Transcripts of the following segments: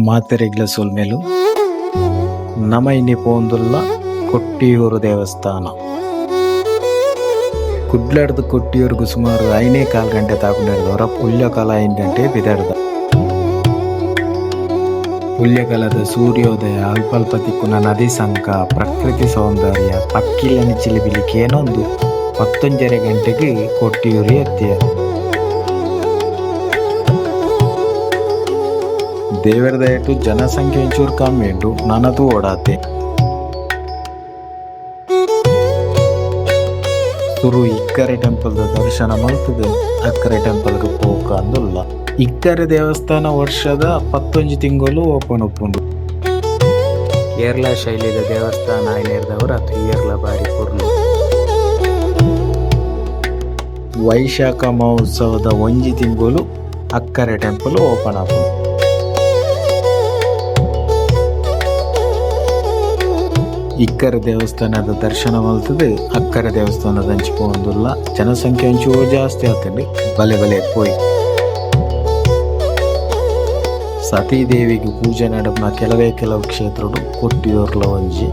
ಮಾತೆರೆಗ್ಲ ಸೊಲ್ಮೆಲು ನಮ ಇನ್ನಿ ಪೋಂದುಲ್ಲ ಕೊಟ್ಟಿಯೂರು ದೇವಸ್ಥಾನ. ಕುಡ್ಲಡ್ದು ಕೊಟ್ಟಿಯೂರ್ಗು ಸುಮಾರು 5-4 ಗಂಟೆ ತಾಕೊಂಡಿರ್ದವರ ಪುಲ್ಯಕಾಲ 8 ಗಂಟೆ ಬಿದಾಡ್ದ. ಪುಲ್ಯಕಾಲದ ಸೂರ್ಯೋದಯ, ಅಲ್ಪ ತಿಕ್ಕುನ ನದಿ ಸಂಕ, ಪ್ರಕೃತಿ ಸೌಂದರ್ಯ, ಪಕ್ಕಿಲ ಚಿಲಿಬಿಲಿಕೆ ಏನೊಂದು 11:30 ಗಂಟೆಗೆ ಕೊಟ್ಟಿಯೂರು ಎತ್ತಿಯ. ದೇವರ ದಯಟು ಜನಸಂಖ್ಯೆ ಒಂಚೂರು ಕಮ್ಮಿ ಉಂಟು, ನನದು ಓಡಾತೆ. ಸುರು ಇಕ್ಕರೆ ಟೆಂಪಲ್ದ ದರ್ಶನ ಮಲ್ತದೆ, ಅಕ್ಕರೆ ಟೆಂಪಲ್ಗೆ ಹೋಗ ಅಂದುಲ್ಲ. ಇಕ್ಕರೆ ದೇವಸ್ಥಾನ ವರ್ಷದ 11 ತಿಂಗಳು ಓಪನ್ ಉಪ್ಪುಂಡು. ಕೇರಳ ಶೈಲಿದ ದೇವಸ್ಥಾನ ಐನೇರ್ದವರು ಅದು ಕೇರಳ ಬಾರಿ ಕೊರ್ಲು. ವೈಶಾಖ ಮಹೋತ್ಸವದ 1 ತಿಂಗಳು ಅಕ್ಕರೆ ಟೆಂಪಲ್ ಓಪನ್ ಆಪುಂಡು. ಇಕ್ಕರೆ ದೇವಸ್ಥಾನದ ದರ್ಶನ ಮಲ್ತದೆ, ಅಕ್ಕರೆ ದೇವಸ್ಥಾನದ ಹಂಚಿಕೆ ಒಂದಿಲ್ಲ. ಜನಸಂಖ್ಯೆ ಹಂಚು ಜಾಸ್ತಿ ಆಗ್ತದೆ, ಬಲೆ ಪೋಯ್. ಸತೀದೇವಿಗೆ ಪೂಜೆ ನಡಪನ ಕೆಲವು ಕ್ಷೇತ್ರಗಳು ಕೊಟ್ಟಿಯೂರ್ಲ ಒಂಜಿ.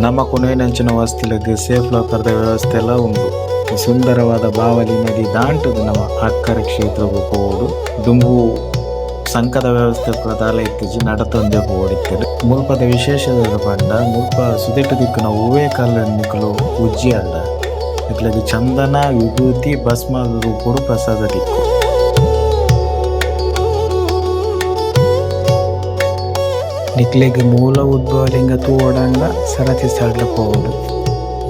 ನಮ್ಮ ಕೊನೆಯಂಚಿನ ವಸ್ತಿಲಗೆ ಸೇಫ್ ಲಾಕರ್ದ ವ್ಯವಸ್ಥೆ ಎಲ್ಲ ಉಂಟು. ಸುಂದರವಾದ ಬಾವಲಿ ನದಿ ದಾಂಟದು ನಮ್ಮ ಅಕ್ಕರೆ ಕ್ಷೇತ್ರಕ್ಕೂ ಹೋಗುದು. ದುಂಬು ಸಂಕದ ವ್ಯವಸ್ಥೆ ಪ್ರಧಾನ ಇತ್ತೀಚೆ ನಡತೊಂದೇ ಓಡಿತ್ತದೆ. ಮುಲ್ಪದ ವಿಶೇಷದ ಪಂಡ ಮುಲ್ಪ ಸುದೆಟ್ಟು ದಿಕ್ಕುನ ಹೂವೇ ಕಲ್ಲನ್ನಿಕಲು ಉಜ್ಜಿ ಅಲ್ಲ ಇಟ್ಲಾಗಿ ಚಂದನ ವಿಭೂತಿ ಭಸ್ಮ ರೂಪಡು ಪ್ರಸಾದ ದಿಕ್ಕು. ನಿಕ್ಲೆಗೆ ಮೂಲ ಉದ್ಭವಲಿಂಗ ತೂವಡಂಡ ಸರತಿ ಸ್ಥಳ ಹೋಗುದು.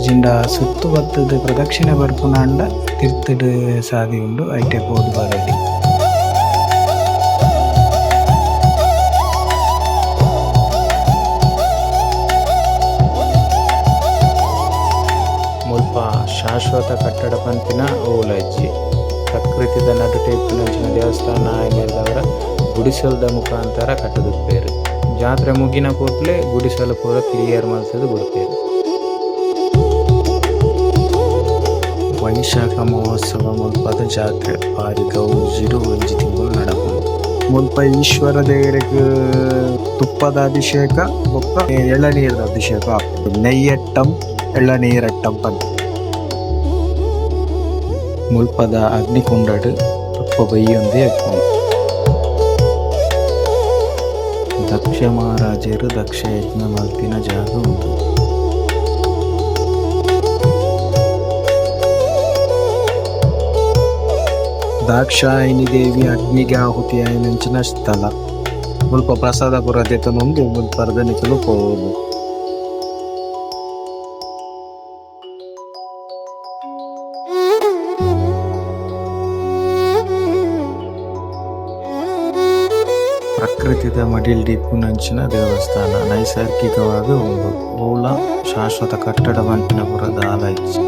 ಜಿಂಡ ಸುತ್ತು ಬತ್ತದ ಪ್ರದಕ್ಷಿಣೆ ಬರ್ಪುನಾಂಡ ತಿರ್ತಡು ಸಾದಿ ಉಂಡು ಐಟೆ ಹೋದು ಬರಡಿ. ಮುಲ್ಪ ಶಾಶ್ವತ ಕಟ್ಟಡ ಪಂಪಿನ ಓಲಜ್ಜಿ ಪ್ರಕೃತಿದ ನಡುಟೇಪಿನ ದೇವಸ್ಥಾನ ಆಗಿದ್ದವರ ಗುಡಿಸಲದ ಮುಖಾಂತರ ಕಟ್ಟದುಪ್ಪೇರು. ಜಾತ್ರೆ ಮುಗಿನ ಕೂಡಲೇ ಗುಡಿಸಲು ಪೂರ ಕ್ಲಿಯರ್ ಮಾಡಿಸೋದು ಬಿಡ್ತೇರು. ವೈಶಾಖ ಮಹೋತ್ಸವ ಮುಲ್ಪದ ಜಾತ್ರೆ ಬಾರಿ ಗೌಜಿಡು 1 ತಿಂಗಳು ನಡಪುಂಡು. ಮುಲ್ಪ ಈಶ್ವರ ದೇವರಿಗೆ ತುಪ್ಪದ ಅಭಿಷೇಕ ಒಪ್ಪ ಎಳನೀರದ ಅಭಿಷೇಕ ಆಗ್ತದೆ. ನೆಯ್ಯಟ್ಟಂ ಎಳನೀರಟ್ಟಂ ಅಂತ ಮುಲ್ಪದ ಅಗ್ನಿಕುಂಡಡು ತುಪ್ಪ ಬೈಯೊಂದೇ ಇಟ್ಕೊಂಡು. ದಕ್ಷ ಮಹಾರಾಜರು ದಕ್ಷ ಯಜ್ಞ ಮಲ್ತಿನ ಜಾಗ ಉಂಟು. ದಾಕ್ಷಾಯಿನಿ ದೇವಿ ಅಗ್ನಿಗೆ ಆಹುತಿ ಆಯ್ನಂಚಿನ ಸ್ಥಳ. ಮುಲ್ಪ ಪ್ರಸಾದ ಪುರದೆತ ನೊಂದು ಮುಲ್ಪರದ ನಿಕಲು ಹೋಗುದು. ಪ್ರಕೃತಿದ ಮಡಿಲ್ಡಿಪ್ಪುನಂಚಿನ ದೇವಸ್ಥಾನ ನೈಸರ್ಗಿಕವಾಗಿ ಒಂದು ಓಲ ಶಾಶ್ವತ ಕಟ್ಟಡ ಮಂಪಿನಪುರದ ಆಲೈಚಿ.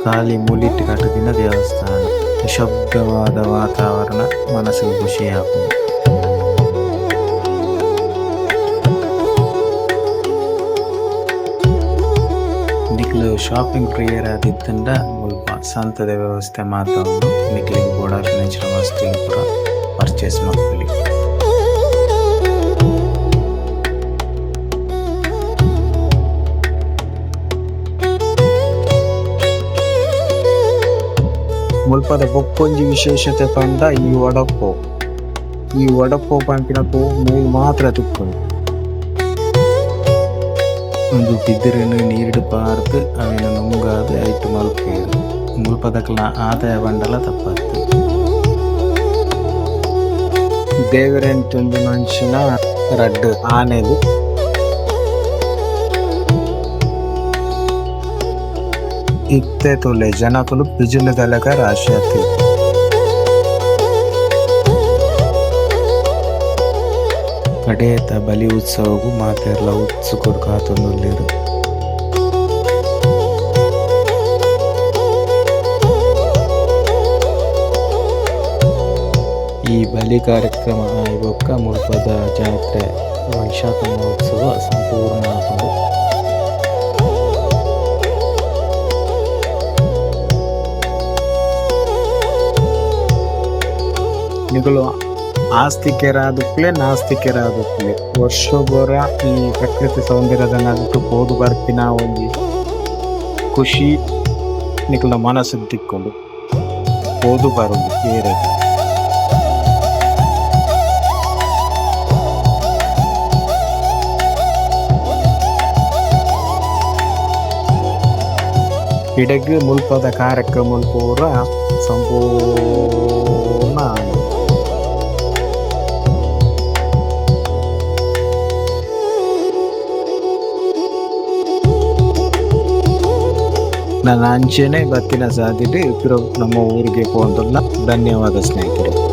ಖಾಲಿ ಮೂಲಿಟ್ಟು ಕಟ್ಟದಿನ ದೇವಸ್ಥಾನ. ನಿಶಬ್ದವಾದ ವಾತಾವರಣ ಮನಸ್ಸಿಗೆ ಖುಷಿಯಾಗುವುದು. ನಿಕ್ಲು ಶಾಪಿಂಗ್ ಪ್ರಿಯರಾದಿದ್ದಂಡ ಮುಲ್ಪ ಸಂತದ ವ್ಯವಸ್ಥೆ ಮಾತಾಡು ನಿಕ್ಲಿಗೆ ಗೋಡಾಕ ನೆಂಚಿನ ವಸ್ತುಗಳು ಪೂರ ಪರ್ಚೇಸ್ ಮಾಡ್ಕೊಳ್ಳಿ. ಮುಲ್ಪದ ಬೊಕ್ಕೊಂಜಿ ವಿಶೇಷತೆ ಪಂಡ ಈ ವಡಪ್ಪೋ ಪಂಪಿನ ಮೂಗು ಮಾತ್ರ ತುಕ್ಕೊಂಡು ಒಂದು ಬಿದಿರನ್ನು ನೀರಿಡು ಪಾರ್ದು ಅವೇನ ನುಂಗಾದು ಐಟು ಮಲ್ಪೇರು. ಮುಲ್ಪದಕ್ಲ ಆದಾಯ ಬಂಡಲ ತಪ್ಪಾಗ್ತದೆ. ದೇವರೆಂಟೊಂದು ಮನುಷ್ಯನ ರಡ್ಡು ಆನೆದು ಇತ್ತೆ ತೊಲೆ ಜನ ತುಳು ಬಿಜುಲ ದಲಕ ರಾಶಿ ಆತಿ. ಕಡೆಯತ ಬಲಿ ಉತ್ಸವಗೂ ಮಾತೆರ್ಲ ಉತ್ಸುಕರು ಕಾತೊಂದುಲ್ಲೇರು. ಈ ಬಲಿ ಕಾರ್ಯಕ್ರಮ ಆಯ್ಬೊಕ್ಕ ಮುಲ್ಪದ ಜಾತ್ರೆ ವೈಶಾಖ ಮಹೋತ್ಸವ ಸಂಪೂರ್ಣ ಆಗುವುದು. ನಿಗಳು ಆಸ್ತಿಕರಾದಕ್ಕಲೇ ನಾಸ್ತಿಕರಾದಕ್ಕಲೇ ವರ್ಷಗೊರ ಈ ಪ್ರಕೃತಿ ಸೌಂದರ್ಯದ ನಟ್ಟು ಹೋದು ಬರ್ಪಿನ ಒಂದು ಖುಷಿ ನಿಖಲ ಮನಸ್ಸು ತಿಕ್ಕೊಂಡು ಹೋದು ಬರುದು ಬೇರೆ. ಇಡಗ್ ಮುಲ್ಪದ ಕಾರ್ಯಕ್ರಮ ಪೂರ ಸಂಪೂರ್ಣ ನಾನು ಅಂಚೆನೆ ಬತ್ತಿನ ಸಾಧಿಟ್ಟು ನಮ್ಮ ಊರಿಗೆ ಹೋದಲ್ಲ. ಧನ್ಯವಾದ ಸ್ನೇಹಿತರೆ.